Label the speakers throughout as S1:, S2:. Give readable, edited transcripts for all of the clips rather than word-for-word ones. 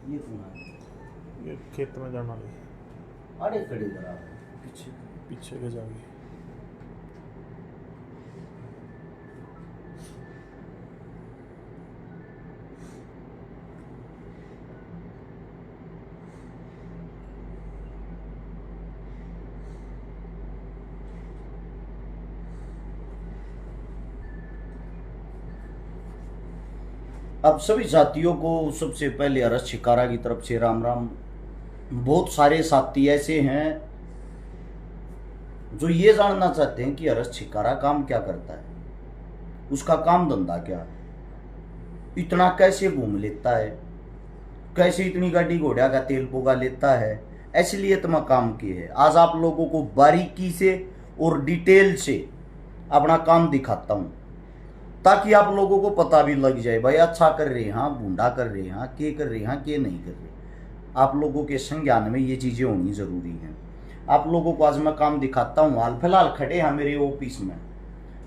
S1: ये कौन है?
S2: ये खेत में जाना ले
S1: अरे खड़े करा
S2: पीछे पीछे के जाके
S1: अब सभी साथियों को सबसे पहले अरस शिकारा की तरफ से राम राम। बहुत सारे साथी ऐसे हैं जो ये जानना चाहते हैं कि अरस शिकारा काम क्या करता है, उसका काम धंधा क्या है, इतना कैसे घूम लेता है, कैसे इतनी गाड़ी घोड़ा का तेल पोगा लेता है, इसलिए इतना काम किए है। आज आप लोगों को बारीकी से और डिटेल से अपना काम दिखाता हूं ताकि आप लोगों को पता भी लग जाए भाई अच्छा कर रहे हैं, बूंदा कर रहे हैं, के कर रहे हैं, के नहीं कर रहे। आप लोगों के संज्ञान में ये चीजें होनी जरूरी हैं। आप लोगों को आज मैं काम दिखाता हूँ। हाल फिलहाल खड़े हैं मेरे ऑफिस में।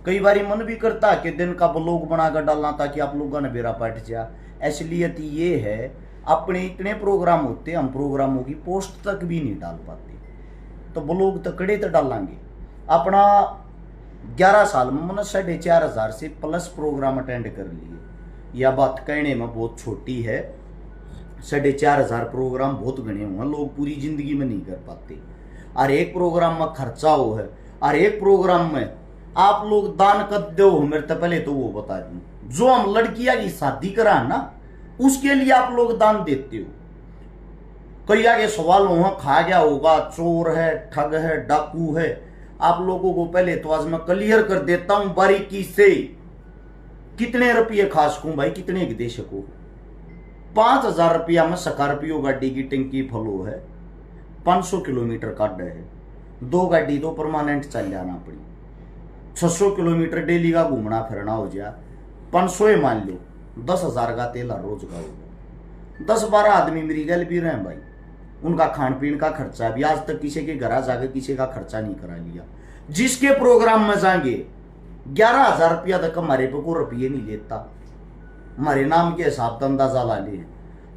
S1: कई बार मन भी करता है कि दिन का ब्लॉग बनाकर डालना ताकि आप लोगों ने बेरा पट जाए। असलियत ये है अपने इतने प्रोग्राम होते, हम प्रोग्रामों की पोस्ट तक भी नहीं डाल पाते, तो ब्लॉग तकड़े तो डालेंगे। अपना 11 साल में मैंने 4,500 से प्लस प्रोग्राम अटेंड कर लिए। यह बात कहने में बहुत छोटी है, 4,500 प्रोग्राम बहुत गणे हुए, लोग पूरी जिंदगी में नहीं कर पाते। और एक प्रोग्राम में खर्चा हो है, और एक प्रोग्राम में आप लोग दान कर दो मेरे तो पहले तो वो बता दूं, जो हम लड़कियां की शादी करा ना उसके लिए आप लोग दान देते हो। कई आगे सवाल हुआ खा गया होगा, चोर है, ठग है, डाकू है। आप लोगों को पहले तो आज मैं क्लियर कर देता हूं बारीकी से, कितने रुपये खा सकूं भाई, कितने दे सकूं। 5,000 रुपया में स्कॉर्पियो गाड़ी की टंकी फलो है, 500 किलोमीटर का डे है, 2 गाड़ी तो परमानेंट चल जाना पड़ी, 600 किलोमीटर डेली का घूमना फिरना हो जाए, 500 ही मान लो, 10,000 का तेल हर रोज का होगा। 10-12 आदमी मेरी गल भी रहे भाई, उनका खान पीन का खर्चा भी आज तक किसी के घर जाकर किसी का खर्चा नहीं करा लिया। जिसके प्रोग्राम में जाएंगे 11,000 रुपया तक हमारे पे को रुपये नहीं लेता, हमारे नाम के हिसाब से अंदाजा ला ले।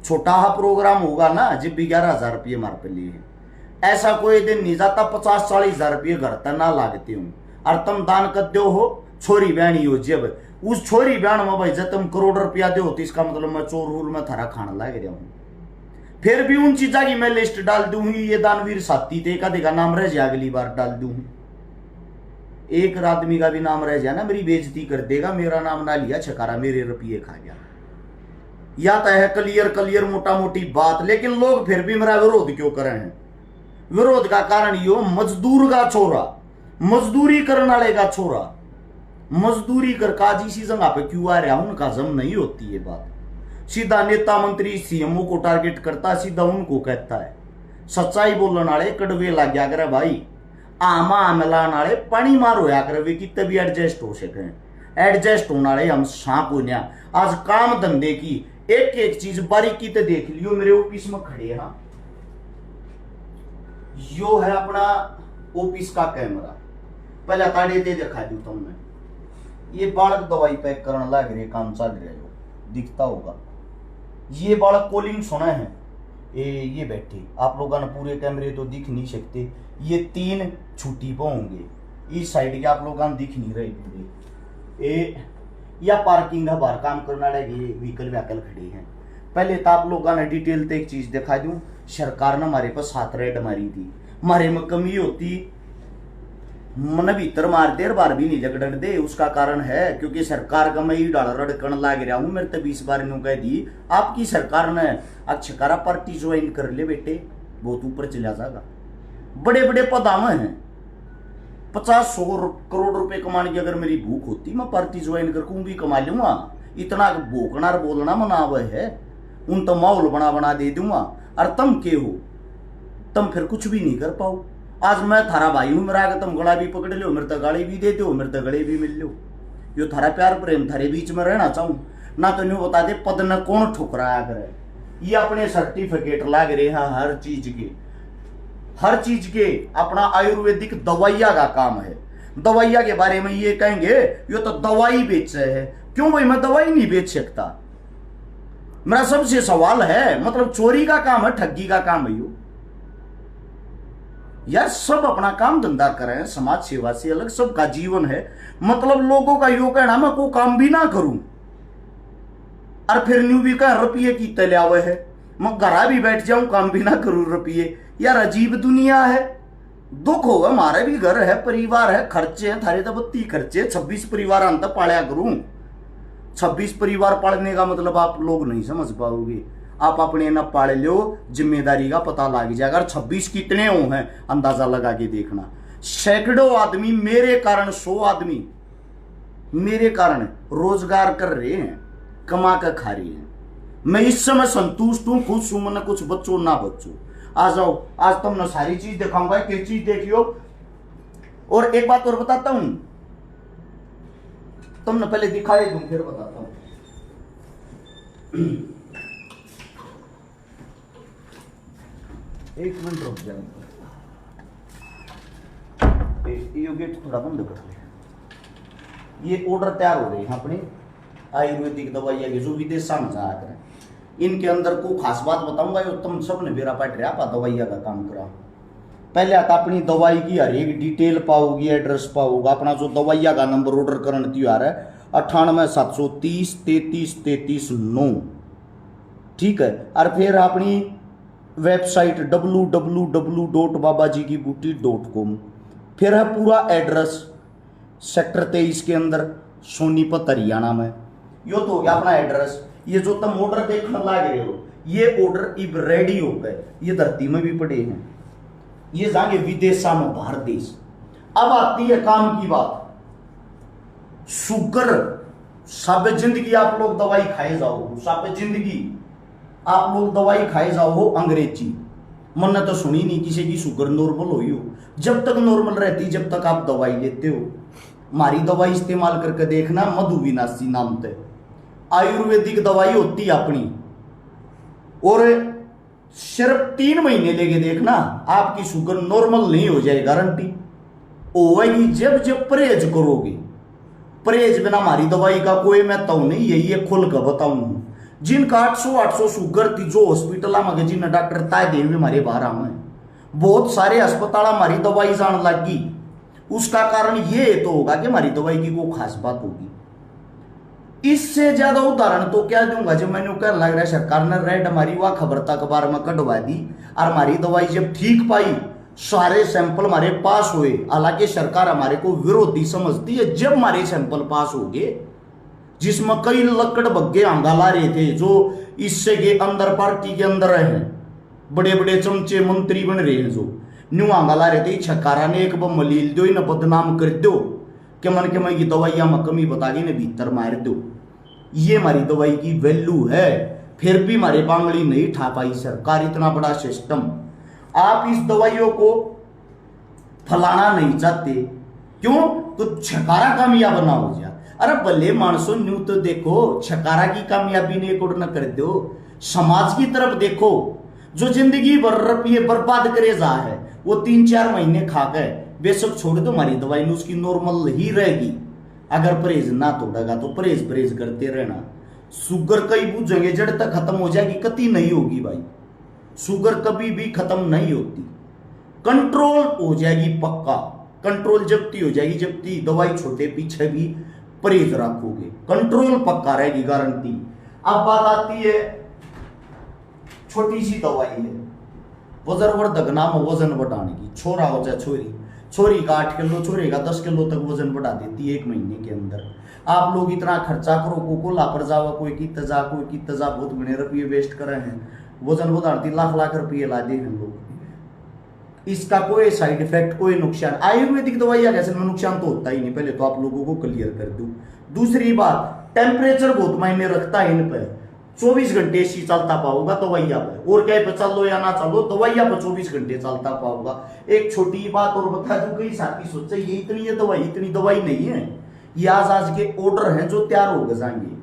S1: छोटा हा प्रोग्राम होगा ना जब भी 11,000 रुपये हमारे पे लिए, ऐसा कोई दिन नहीं जाता 50-40,000 रुपये घर तक ना लागते हूँ। और तुम दान कर दो हो छोरी बहनी हो, जब उस छोरी बहन में भाई जब तुम करोड़ रुपया दो तो इसका मतलब मैं चोर हुल में थारा खाना लाग रहा हूँ। फिर भी उन चीजा की मैं लिस्ट डाल दूंगी, ये दानवीर साथी थे का देखा नाम रह जाए, अगली बार डाल दूं। एक आदमी का भी नाम रह जाए ना मेरी बेइज्जती कर देगा, मेरा नाम ना लिया छकारा मेरे रुपये खा गया। या तो है क्लियर मोटा मोटी बात, लेकिन लोग फिर भी मेरा विरोध क्यों कर रहे हैं। विरोध का कारण यो मजदूर का छोरा, मजदूरी करने वाले का छोरा, मजदूरी कर काज इसी जगह पे क्यों आ रहा, उनका जम नहीं होती ये बात। सीधा नेता मंत्री सीएमओ को टारगेट करता, सीधा उनको कहता है। सच्चाई बोलने वाले कड़वे लग गया करे भाई, आमा मिलाने वाले पानी मार होया करे वे कितने भी एडजस्ट हो सके। एडजस्ट होने वाले हम सांप हो। आज काम धंधे की एक एक चीज बारीकी तो देख लियो। मेरे ऑफिस में खड़े हैं, यो है अपना ऑफिस का कैमरा, पहले ताड़े दे दिखा दू तुमने। ये बालक दवाई पैक करने लग रहे, काम चल रहा है, दिखता होगा। ये बालक कॉलिंग सुना है, ये बैठे, आप लोगों ने पूरे कैमरे तो दिख नहीं सकते, ये 3 छुट्टी पे होंगे, इस साइड के आप लोगों ने दिख नहीं रहे पूरे। या पार्किंग है, बाहर काम करने वाले व्हीकल खड़े हैं। पहले तो आप लोगों ने डिटेल तो एक चीज दिखा दूं, सरकार ने हमारे पास 7 रेड मारी थी। हमारे में कमी होती मन भीतर मार देर बार भी नहीं लगड़ दे। उसका कारण है क्योंकि सरकार का मैं ही डाल रड़कन लाग रहा हूं। मेरे तो 20 बार नु कह दी आपकी सरकार ने अक्षकारा पार्टी ज्वाइन कर ले बेटे, बहुत ऊपर चला जाएगा। बड़े बड़े पद में हैं, 50-100 करोड़ रुपए कमाने की अगर मेरी भूख होती मैं पार्टी ज्वाइन करके भी कमा लूंगा। इतना भोकना बोलना मना हुआ है, उन तो माहौल बना दे दूंगा। और तुम के हो, तुम फिर कुछ भी नहीं कर पाओ। आज मैं थारा भाई हूं, मेरा तुम गला भी पकड़ लो, मेरे तो गाड़ी भी दे दो, मेरे तो गले भी मिल लो। यो थारा प्यार प्रेम थारे बीच में रहना चाहूं ना, तो न्यू बता दे पद न कौन ठुकराया करे। ये अपने सर्टिफिकेट लाग रहे हैं हर चीज के अपना आयुर्वेदिक दवाइया का काम है। दवाइया के बारे में ये कहेंगे यो तो दवाई बेच रहे हैं। क्यों भाई, मैं दवाई नहीं बेच सकता। मेरा सबसे सवाल है, मतलब चोरी का काम है, ठगी का काम है यो यार। सब अपना काम धंधा करें, समाज सेवा से अलग सबका जीवन है। मतलब लोगों का यो कहना मैं कोई काम भी ना करूं और फिर न्यू भी कह रुपये की तले आवे है, मैं घरा भी बैठ जाऊं काम भी ना करूं रुपये। यार अजीब दुनिया है। दुख होगा, हमारे भी घर है, परिवार है, खर्चे हैं, थारे तो 32 खर्चे, 26 परिवार अंत पाया करूं। 26 परिवार पालने का मतलब आप लोग नहीं समझ पाओगे। आप अपने न पाल लो, जिम्मेदारी का पता लग जाएगा। अगर 26 कितने हो हैं अंदाजा लगा के देखना। सैकड़ों आदमी मेरे कारण, 100 आदमी मेरे कारण रोजगार कर रहे हैं, कमा कर खा रहे हैं। मैं इस समय संतुष्ट हूं, खुश हूं। मैंने कुछ बच्चों ना बच्चों, आ जाओ, आज तुमने सारी चीज दिखाऊंगा, एक चीज देखियो। और एक बात और बताता हूं, तुमने पहले दिखाई दूं फिर बताता हूं। एक मिनट रुक जाए, ये गेट थोड़ा बंद कर ले। ये ऑर्डर तैयार हो रहे हैं अपने आयुर्वेदिक दवाइयाँ की, जो विदेश में जाकर है। इनके अंदर को खास बात बताऊंगा, यो तुम सब ने बेरा पाट रहा दवाइया का काम करा। पहले आता अपनी दवाई की हर एक डिटेल पाओगी, एड्रेस पाओगा। अपना जो दवाइया का नंबर ऑर्डर करने तैयार है 98 730 33 33 9, ठीक है। और फिर अपनी वेबसाइट www.babajikibooty.com। फिर है पूरा एड्रेस सेक्टर 23 के अंदर, सोनीपत हरियाणा में। यो तो हो गया अपना एड्रेस। ये जो तुम ऑर्डर देखने लग रहे हो, ये ऑर्डर इब रेडी हो गए, ये धरती में भी पड़े हैं, ये जाएंगे विदेशा में, बाहर देश। अब आती है काम की बात। शुगर साबे जिंदगी आप लोग दवाई खाए जाओ, साबे जिंदगी आप लोग दवाई खाए जाओ हो अंग्रेजी। मैंने तो सुनी नहीं किसी की शुगर नॉर्मल हुई हो। जब तक नॉर्मल रहती, जब तक आप दवाई लेते हो। हमारी दवाई इस्तेमाल करके देखना, मधुविनाशी नाम से आयुर्वेदिक दवाई होती अपनी, और सिर्फ 3 महीने लेके देखना, आपकी शुगर नॉर्मल नहीं हो जाए, गारंटी होगी। जब जब परहेज करोगे, परहेज बिना हमारी दवाई का कोई मैं तो नहीं, यही है खुल कर बताऊं। जिनका 800 शुगर थी, जो हॉस्पिटल में जिन डॉक्टर ताय दे हमारे बाहर आए, बहुत सारे अस्पताल हमारी दवाई जान लग गई। उसका कारण ये तो होगा कि हमारी दवाई की कोई खास बात होगी। इससे ज्यादा उदाहरण तो क्या दूंगा, जब मैंने कह लग रहा है सरकार ने रेड हमारी वह खबर तक अखबार में कटवा दी, और हमारी दवाई जब ठीक पाई, सारे सैंपल हमारे पास हुए। हालांकि सरकार हमारे को विरोधी समझती है। जब हमारे सैंपल पास हो गए, जिसमें कई लकड़ बग्गे आंगा ला रहे थे, जो इससे के अंदर पार्टी के अंदर हैं, बड़े बड़े चमचे मंत्री बन रहे हैं, जो न्यू आंगा ला रहे थे, छकारा ने एक मलील दो, न बदनाम कर दो कि मन के मैं ये दवाइयां में कमी बता के न भीतर मार दो। ये हमारी दवाई की वैल्यू है। फिर भी हमारे बांगड़ी नहीं ठा पाई सरकार, इतना बड़ा सिस्टम। आप इस दवाइयों को फलाना नहीं चाहते, क्यों? तो छकारा कामयाब ना हो जाए। अरे भले मानसो, न्यू तो देखो, छकारा की कामयाबी ने कोड न कर दो, समाज की तरफ देखो। जो जिंदगी भर रुपये बर्बाद करे जा है, वो 3-4 महीने खा गए, बेशक छोड़ दो हमारी दवाई में, उसकी नॉर्मल ही रहेगी। अगर परहेज ना तोड़ेगा तो परहेज करते रहना। शुगर कई बुझेंगे, जड़ तक खत्म हो जाएगी, कति नहीं होगी भाई। शुगर कभी भी खत्म नहीं होती, कंट्रोल हो जाएगी पक्का। कंट्रोल जब्ती हो जाएगी, जब्ती दवाई छोटे पीछे भी परहेज रखोगे, कंट्रोल पक्का रहेगी, गारंटी। अब बात आती है, छोटी सी दवाई है वजनवर्धक, नाम वजन बढ़ाने की। छोरा हो चाहे छोरी, छोरी का 8 किलो, छोरे का 10 किलो तक वजन बढ़ा देती है 1 महीने के अंदर। आप लोग इतना खर्चा करो, को लापर जावा, कोई की तजा, बहुत बड़े रुपये वेस्ट करे हैं, वजन बढ़ाती लाख रुपये ला दे हैं लोग। इसका कोई साइड इफेक्ट, कोई नुकसान, आयुर्वेदिक दवाइयां कैसे में नुकसान तो होता ही नहीं, पहले तो आप लोगों को क्लियर कर दूं। दूसरी बात, टेम्परेचर बहुत मायने रखता है इन पर। 24 घंटे एसी चलता पाओगा दवाइया पे, और क्या पे चलो या ना चलो, दवाइया पे 24 घंटे चलता पाओगा। एक छोटी बात और बता दूं, कई साथी सोचे ये इतनी दवाई नहीं है। ये आज के ऑर्डर हैं जो तैयार हो जाएंगे।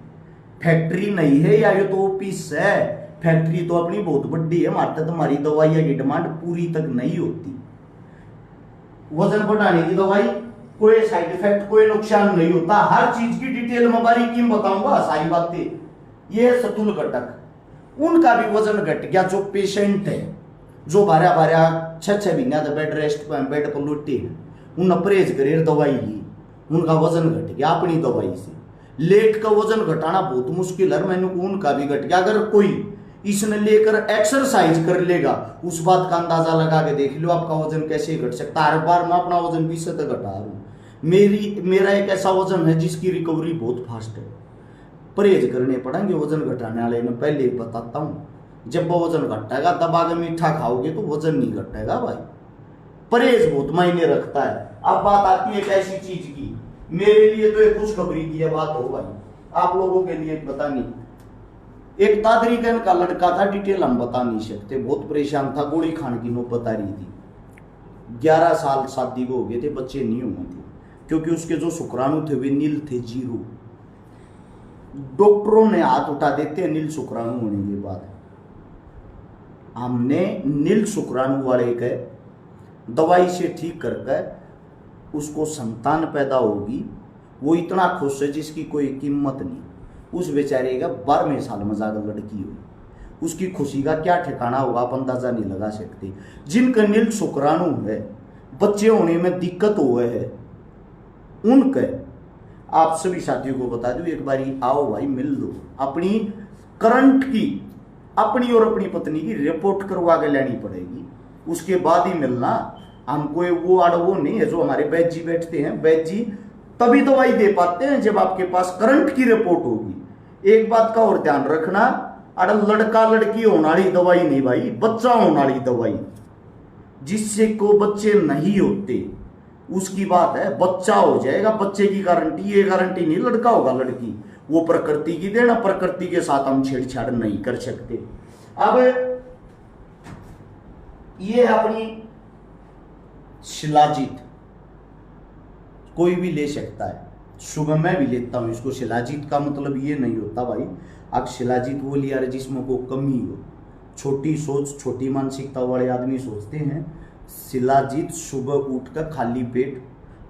S1: फैक्ट्री नहीं है या ये तो ऑफिस है। फैक्ट्री तो अपनी बहुत बड़ी है, हमारे तक हमारी दवाइया की डिमांड पूरी तक नहीं होती। वजन बढ़ाने की दवाई, कोई साइड इफेक्ट, कोई नुकसान नहीं होता। हर चीज की डिटेल में बारीकी में बताऊंगा सारी बातें। ये है सतुल घटक, उनका भी वजन घट गया। जो पेशेंट है जो भारा भारा 6 महीना तो बेड रेस्ट बेड पर लुटी है, उन परहेज करे दवाई ली, उनका वजन घट गया अपनी दवाई से। लेट का वजन घटाना बहुत मुश्किल है, मैंने उनका भी घट गया। अगर कोई इसने लेकर एक्सरसाइज कर लेगा उस बात का अंदाजा लगा के देख लो आपका वजन कैसे घट सकता है। हर बार मैं अपना वजन 20 तक घटा रहा हूँ। मेरा एक ऐसा वजन है जिसकी रिकवरी बहुत फास्ट है। परहेज करने पड़ेंगे वजन घटाने वाले, मैं पहले ही बताता हूँ। जब वो वजन घटेगा तब आगे मीठा खाओगे तो वजन नहीं घटेगा भाई। परहेज बहुत मायने रखता है। अब बात आती है एक ऐसी चीज की, मेरे लिए तो एक खुशखबरी की है बात हो भाई, आप लोगों के लिए पता नहीं। एक तादरी कहन का लड़का था, डिटेल हम बता नहीं सकते, बहुत परेशान था, गोली खाने की नौबत आ रही थी। 11 साल शादी को हो गए थे, बच्चे नहीं हुए थे क्योंकि उसके जो शुक्राणु थे वे नील थे, 0। डॉक्टरों ने हाथ उठा देते हैं नील शुक्राणु होने के बाद। हमने नील शुक्राणु वाले के दवाई से ठीक करके उसको संतान पैदा होगी, वो इतना खुश है जिसकी कोई कीमत नहीं। उस बेचारे का 12वें साल में जाकर लड़की हुई, उसकी खुशी का क्या ठिकाना होगा आप अंदाजा नहीं लगा सकते। जिनका नील शुक्राणु है, बच्चे होने में दिक्कत हुए है, उनके आप सभी साथियों को बता दूं, एक बारी आओ भाई मिल लो, अपनी करंट की अपनी और अपनी पत्नी की रिपोर्ट करवा के लेनी पड़ेगी, उसके बाद ही मिलना। हमको वो अड़वो नहीं है जो हमारे वैद्य जी बैठते हैं, वैद्य जी तभी दवाई दे पाते हैं जब आपके पास करंट की रिपोर्ट होगी। एक बात का और ध्यान रखना, अरे लड़का लड़की होने वाली दवाई नहीं भाई, बच्चा होने वाली दवाई। जिससे को बच्चे नहीं होते उसकी बात है, बच्चा हो जाएगा, बच्चे की गारंटी, ये गारंटी नहीं लड़का होगा लड़की, वो प्रकृति की देना, प्रकृति के साथ हम छेड़छाड़ नहीं कर सकते। अब ये अपनी शिलाजीत कोई भी ले सकता है, सुबह मैं भी लेता हूं इसको। शिलाजीत का मतलब ये नहीं होता भाई अब शिलाजीत वो लिया जिसमें को कमी हो, छोटी सोच छोटी मानसिकता वाले आदमी सोचते हैं। शिलाजीत सुबह उठकर खाली पेट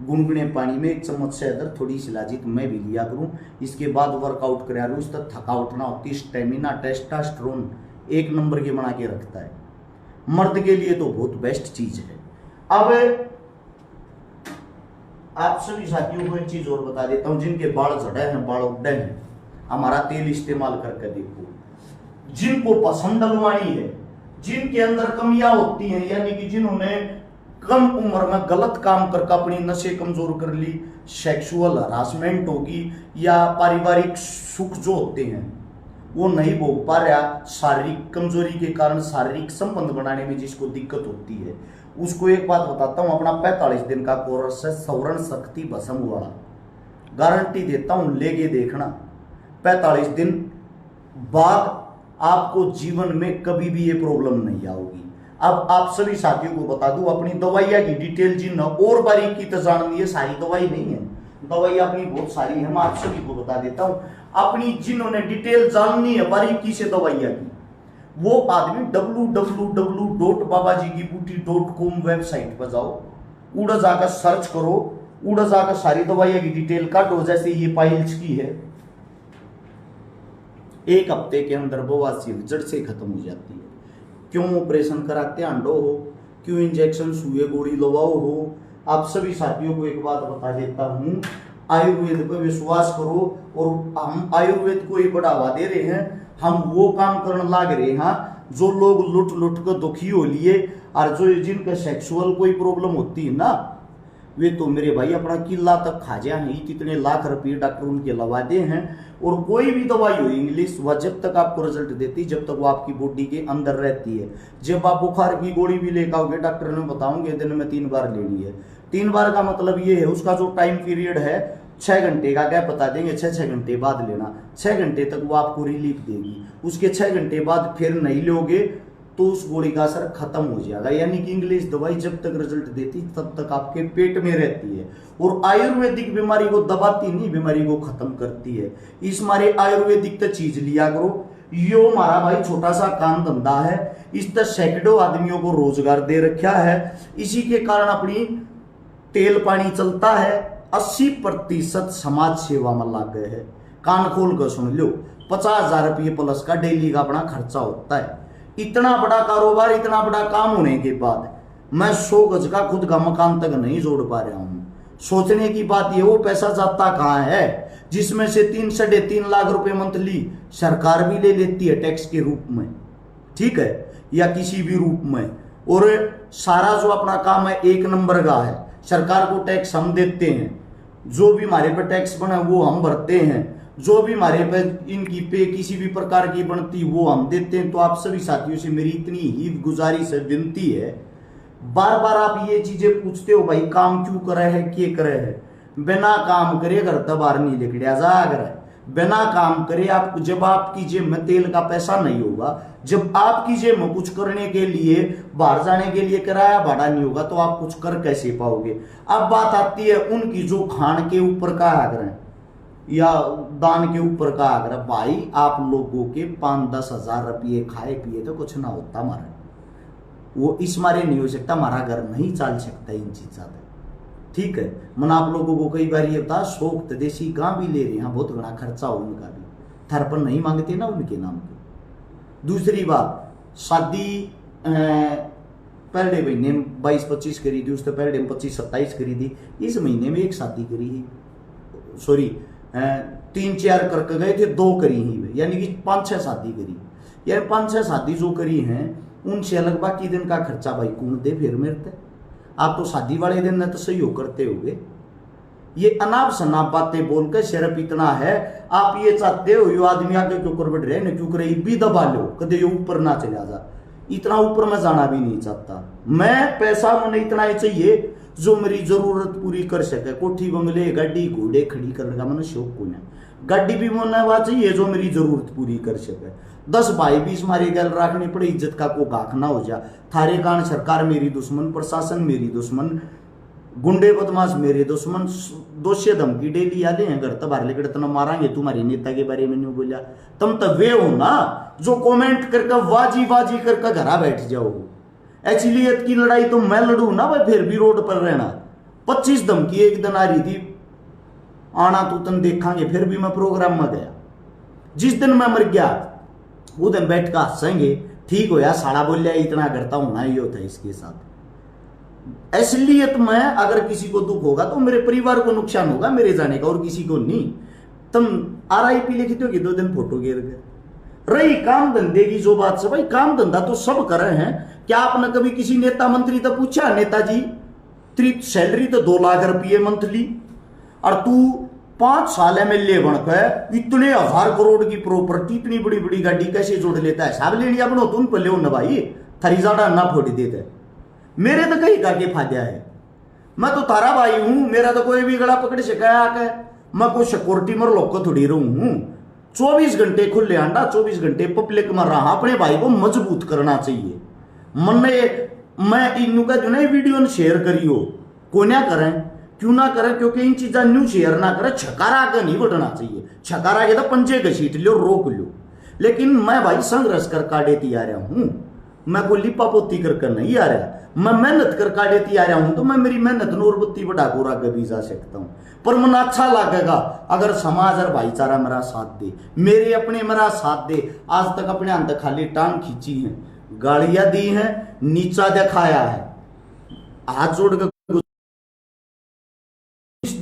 S1: गुनगुने पानी में 1 चम्मच से अदर थोड़ी शिलाजीत मैं भी लिया करूं, इसके बाद वर्कआउट करा लूँ, उस तक थकावट ना होती, स्टेमिना टेस्टोस्टेरोन 1 नंबर के बना के रखता है। मर्द के लिए तो बहुत बेस्ट चीज है। अब आप सभी साथियों को एक चीज और बता देता हूं, जिनके बाल झड़े हैं, बाल उड़े हैं, हमारा तेल इस्तेमाल करके देखो। जिनको पसंद लगवानी है, जिनके अंदर कमियां होती हैं, यानी कि जिन्होंने कम उम्र में गलत काम करके अपनी नशे कमजोर कर ली, सेक्सुअल हरासमेंट होगी या पारिवारिक सुख जो होते हैं वो नहीं भोग पा रहा, शारीरिक कमजोरी के कारण शारीरिक संबंध बनाने में जिसको दिक्कत होती है, उसको एक बात बताता हूं, अपना 45 दिन का कोर्स है सौरण शक्ति भस्म वाला, गारंटी देता हूं, लेके देखना। 45 दिन बाद आपको जीवन में कभी भी ये प्रॉब्लम नहीं आओगी। अब आप सभी साथियों को बता दूं, अपनी दवाइयां की डिटेल जिन और बारीकी तो जाननी है, सारी दवाई नहीं है, दवाई अपनी बहुत सारी है, मैं आप सभी को बता देता हूं। अपनी जिन्होंने डिटेल जाननी है बारीकी से दवाइयां की, वो आदमी www.babajikibooty.com वेबसाइट पर जाओ, उड़ा जाकर सर्च करो, उड़ा जाकर सारी दवाइयां की डिटेल काटो। जैसे ये पाइल्स की है, 1 हफ्ते के अंदर बवासीर जड़ से खत्म हो जाती है। क्यों ऑपरेशन कराते अंडो हो, क्यों इंजेक्शन सुए गोली लगाओ हो। आप सभी साथियों को एक बात बता देता हूं, आयुर्वेद पर विश्वास करो, और हम आयुर्वेद को ही बढ़ावा दे रहे हैं, हम वो काम करने लाग रहे हैं जो लोग लुट लुट कर दुखी हो लिए, और जो जिनका सेक्सुअल कोई प्रॉब्लम होती है ना, वे तो मेरे भाई अपना किला तक खा जाए हैं, कितने लाख रुपये डॉक्टर उनके लगा दे हैं। और कोई भी दवाई हो इंग्लिश, वह जब तक आपको रिजल्ट देती जब तक वो आपकी बॉडी के अंदर रहती है। जब आप बुखार की गोली भी लेकर आओगे, डॉक्टर ने बताओगे दिन में 3 बार लेनी है। 3 बार का मतलब ये है उसका जो टाइम पीरियड है 6 घंटे का, क्या बता देंगे 6 घंटे बाद लेना, 6 घंटे तक वो आपको रिलीफ देगी। उसके 6 घंटे बाद फिर नहीं लोगे तो उस गोली का असर खत्म हो जाएगा। यानी कि इंग्लिश दवाई जब तक रिजल्ट देती तब तक आपके पेट में रहती है, और आयुर्वेदिक बीमारी को दबाती नहीं, बीमारी को खत्म करती है। इस मारे आयुर्वेदिक तो चीज लिया करो। यो हमारा भाई छोटा सा काम धंधा है, इस तक सैकड़ों आदमियों को रोजगार दे रखा है, इसी के कारण अपनी तेल पानी चलता है। 80% समाज सेवा में लग गए है। कान खोल कर सुन लो, 50,000 रुपये प्लस का डेली का अपना खर्चा होता है। इतना बड़ा कारोबार, इतना बड़ा काम होने के बाद मैं 100 गज का खुद का मकान तक नहीं जोड़ पा रहा हूं। सोचने की बात ये, वो पैसा जाता कहां है जिसमें से 3-3.5 लाख रुपए मंथली सरकार भी ले लेती है टैक्स के रूप में, ठीक है, या किसी भी रूप में। और सारा जो अपना काम है 1 नंबर का है। सरकार को टैक्स हम देते हैं, जो भी हमारे पे टैक्स बना वो हम भरते हैं, जो भी हमारे पे इनकी पे किसी भी प्रकार की बनती वो हम देते हैं। तो आप सभी साथियों से मेरी इतनी ही गुजारिश है, विनती है, बार बार आप ये चीजें पूछते हो भाई काम क्यों करे है, क्या करे है। बिना काम करे घर तक बाहर नहीं निकलिया जा अगर बिना काम करे। आप जब आपकी जेब में तेल का पैसा नहीं होगा, जब आपकी जेब में कुछ करने के लिए बाहर जाने के लिए किराया भाड़ा नहीं होगा, तो आप कुछ कर कैसे पाओगे। अब बात आती है उनकी जो खान के ऊपर का आग्रह या दान के ऊपर का आग्रह। भाई आप लोगों के 5-10 हजार रुपये खाए पिए तो कुछ ना होता हमारा, वो इस मारे नहीं हो सकता, हमारा घर नहीं चल सकता इन चीजा पे, ठीक है। मन आप लोगों को कई बार ये बता, शौक देसी गांव भी ले रहे हैं, बहुत बड़ा खर्चा हो उनका भी, थर पर नहीं मांगते ना उनके नाम के। दूसरी बात, शादी पहले महीने में 22-25 करी थी, उससे पहले 25-27 करी थी, इस महीने में एक शादी करी है, सॉरी 3-4 करके गए थे, 2 करी ही, यानी कि 5-6 शादी करी। यानी 5-6 शादी जो करी हैं उनसे अलग बाकी दिन का खर्चा भाई कौन दे फिर मेरे। आप तो शादी वाले दिन न तो सहयोग करते होगे। ये अनाप शनाप बातें बोलकर सिर्फ इतना है, आप ये चाहते हो यो आदमी आगे क्यों कर बैठ रहे न, क्यों करे भी दबा लो, कदे ये ऊपर ना चला जा। इतना ऊपर मैं जाना भी नहीं चाहता। मैं पैसा मुझे इतना ही चाहिए जो मेरी जरूरत पूरी कर सके। कोठी बंगले गाड़ी घोड़े खड़ी करने का मैंने शौक को है, गाड़ी भी मुझे वह चाहिए जो मेरी जरूरत पूरी कर सके। 10 भाई 20 मारी गल रखनी पड़े, इज्जत का को गाख ना हो जा। थारे कारण सरकार मेरी दुश्मन, प्रशासन मेरी दुश्मन, गुंडे बदमाश मेरे दुश्मन, दोषी धमकी डेली आते हैं घर तो बाहर लेकर तना मारांगे, तुम्हारे नेता के बारे में नहीं बोलिया। तुम तो वे हो ना जो कमेंट करके वाजी वाजी करके घरा बैठ जाओ। एक्चुअलियत की लड़ाई तो मैं लड़ू ना भाई, फिर भी रोड पर रहना। 25 धमकी एक दिन आ रही थी, आना तो तन देखांगे, फिर भी मैं प्रोग्राम में गया। जिस दिन मैं मर गया वो दिन बैठ कर हंसेंगे, ठीक हो यार साड़ा बोल लिया, इतना करता हूं ना, ये होता है इसके साथ। असलियत में अगर किसी को दुख होगा तो मेरे परिवार को नुकसान होगा मेरे जाने का, और किसी को नहीं। तुम RIP लिखते हो कि 2 दिन फोटो गिर गए। रही काम धंधे की जो बात से, भाई काम धंधा तो सब कर रहे हैं। क्या आपने कभी किसी नेता मंत्री तो पूछा, नेताजी तेरी सैलरी तो 2 लाख रुपये मंथली, और तू 5 साल MLA बनकर इतने 1000 करोड़ की प्रॉपर्टी, इतनी बड़ी बड़ी गाड़ी कैसे जोड़ लेता है। साहब ले लिया बनो तुम पल्ले न भाई, थरी ज्यादा ना फोड़ देते। मेरे तो कहीं का के फायदा है, मैं तो तारा भाई हूं, मेरा तो कोई भी गला पकड़ सका आके, मैं कोई सिक्योरिटी मर लोग को थोड़ी रहूं हूं। 24 घंटे खुले अंडा, 24 घंटे पब्लिक में रहा। अपने भाई को मजबूत करना चाहिए। मन मैं इन का जो नहीं वीडियो शेयर करियो, को ना करें, क्यों ना करें, क्योंकि इन चीजा न्यू शेयर ना करें। छकारा के नहीं बढ़ना चाहिए, छकारा के तो पंजे घसीट लो, रोक लो। लेकिन मैं भाई संघर्ष कर काटेती आ रहा हूं, मैं कोई लिपा पोती कर नहीं आ रहा, मैं मेहनत कर काटेती आ रहा हूं। तो मैं मेरी मेहनत नूर बत्ती बढ़ा को आगे भी जा सकता हूं। पर मन अच्छा लगेगा अगर समाज और भाईचारा मेरा साथ दे, मेरे अपने मेरा साथ दे। आज तक अपने अंदर खाली टांग खींची है, गाड़ियां दी हैं, नीचा दिखाया है, हाथ जोड़ कर।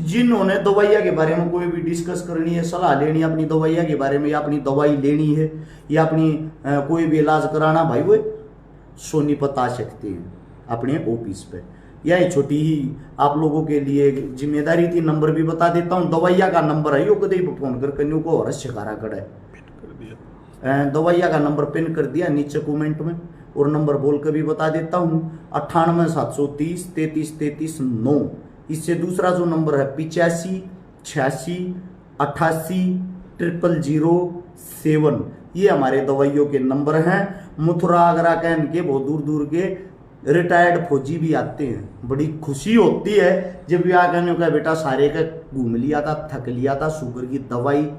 S1: जिन्होंने दवाइया के बारे में कोई भी डिस्कस करनी है, सलाह लेनी है अपनी दवाइया के बारे में, या अपनी दवाई लेनी है, या अपनी कोई भी इलाज कराना, भाई वो सोनीपत आ सकते हैं अपने ऑफिस पे। यह छोटी ही आप लोगों के लिए जिम्मेदारी थी। नंबर भी बता देता हूँ, दवाइया का नंबर है, यो कदे फोन कर कन्यू को और शिकारा कर है। दवाइया का नंबर पिन कर दिया नीचे कमेंट में, और नंबर बोल कर भी बता देता हूँ 98 730 33 33 9। इससे दूसरा जो नंबर है 85 86 88 000 7, ये हमारे दवाइयों के नंबर हैं। मथुरा आगरा का इनके बहुत दूर दूर के रिटायर्ड फौजी भी आते हैं। बड़ी खुशी होती है जब भी आगे का बेटा सारे का घूम लिया था, थक लिया था, शुगर की दवाई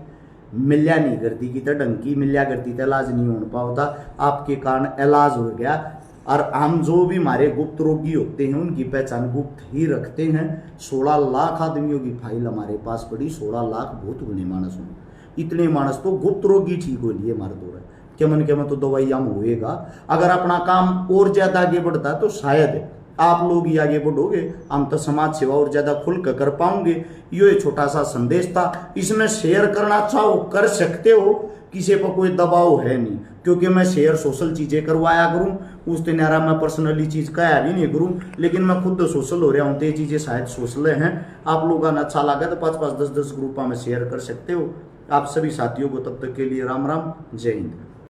S1: मिलिया नहीं करती कि ढंग की मिलिया करती था, इलाज नहीं हो पाता, आपके कारण इलाज हो गया। और हम जो भी हमारे गुप्त रोगी होते हैं उनकी पहचान गुप्त ही रखते हैं। 16 लाख आदमियों की फाइल हमारे पास पड़ी। 16 लाख बहुत बड़े मानस हूँ। इतने मानस तो गुप्त रोगी ठीक हो लिए मार दो के मन तो दवाइयाँ में होएगा। अगर अपना काम और ज्यादा आगे बढ़ता तो शायद आप लोग ही आगे बढ़ोगे, हम तो समाज सेवा और ज्यादा खुल कर पाओगे। ये छोटा सा संदेश था, इसमें शेयर करना चाहो कर सकते हो, किसी पर कोई दबाव है नहीं, क्योंकि मैं शेयर सोशल चीजें करवाया करूं, उस दिन यार मैं पर्सनली चीज कहा भी नहीं करूं, लेकिन मैं खुद सोशल हो रहा हूं तो ये चीजें शायद सोशल हैं। आप लोगों का अच्छा लगा तो 5-5, 10-10 ग्रुपों में शेयर कर सकते हो। आप सभी साथियों को तब तक के लिए राम राम, जय हिंद।